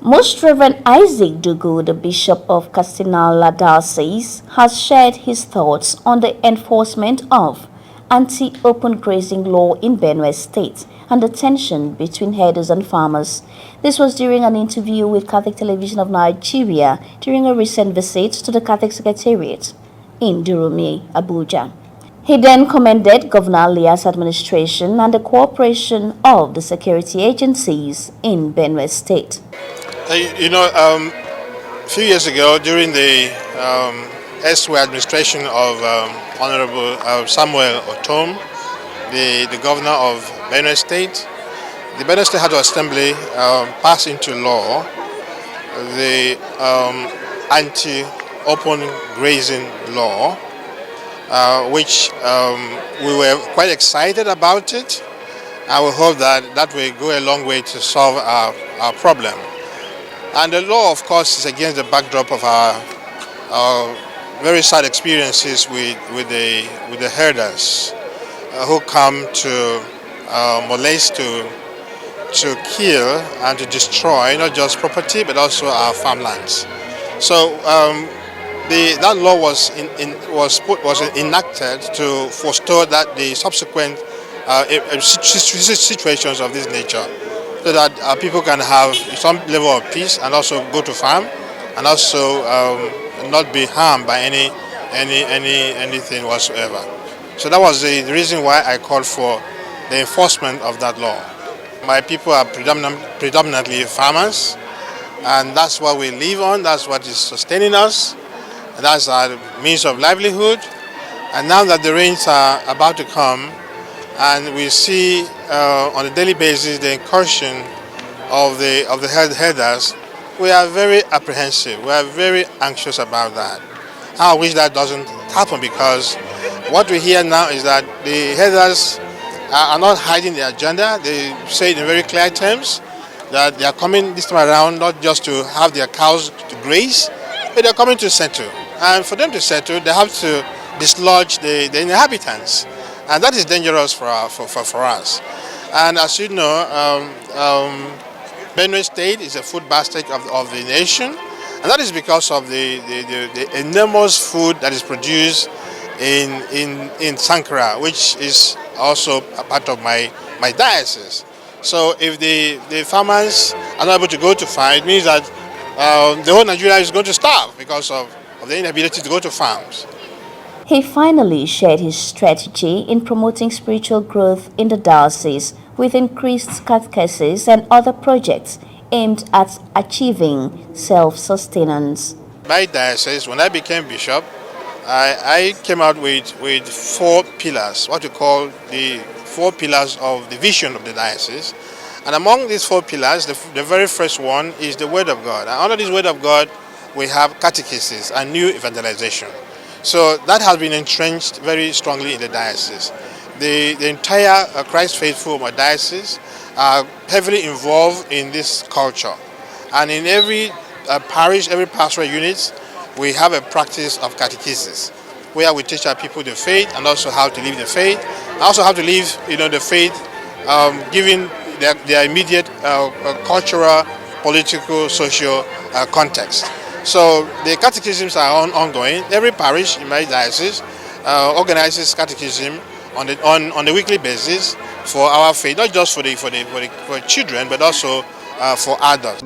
Most Reverend Isaac Dugu, the Bishop of Castinala Diocese, has shared his thoughts on the enforcement of anti-open grazing law in Benue State and the tension between herders and farmers. This was during an interview with Catholic Television of Nigeria during a recent visit to the Catholic Secretariat in Durumi, Abuja. He then commended Governor Lia's administration and the cooperation of the security agencies in Benue State. A few years ago, during the S-way administration of Honorable Samuel Otom, the governor of Benue State, the Benue State House of Assembly passed into law the anti-open grazing law, which we were quite excited about it. I will hope that will go a long way to solve our problem. And the law, of course, is against the backdrop of our very sad experiences with the herders who come to molest, to kill, and to destroy not just property but also our farmlands. So that law was enacted to forestall that the subsequent situations of this nature, so that people can have some level of peace and also go to farm and also not be harmed by anything whatsoever. So that was the reason why I called for the enforcement of that law. My people are predominantly farmers, and that's what we live on, that's what is sustaining us, and that's our means of livelihood. And now that the rains are about to come, and we see on a daily basis the incursion of the herders, we are very apprehensive. We are very anxious about that. I wish that doesn't happen, because what we hear now is that the herders are not hiding their agenda. They say it in very clear terms that they are coming this time around not just to have their cows to graze, but they are coming to settle. And for them to settle, they have to dislodge the inhabitants. And that is dangerous for us. And as you know, Benue State is a food basket of the nation, and that is because of the enormous food that is produced in Sankara, which is also a part of my diocese. So if the farmers are not able to go to farm, it means that the whole Nigeria is going to starve because of the inability to go to farms. He finally shared his strategy in promoting spiritual growth in the diocese with increased catechesis and other projects aimed at achieving self-sustenance. My diocese, when I became bishop, I came out with 4 pillars, what we call the 4 pillars of the vision of the diocese. And among these 4 pillars, the very first one is the Word of God. And under this Word of God, we have catechesis and new evangelization. So that has been entrenched very strongly in the diocese. The entire Christ faithful of my diocese are heavily involved in this culture. And in every parish, every pastoral unit, we have a practice of catechesis, where we teach our people the faith and also how to live the faith, and also how to live the faith given their immediate cultural, political, social context. So the catechisms are ongoing. Every parish in my diocese organizes catechism on the weekly basis for our faith, not just for children, but also for adults.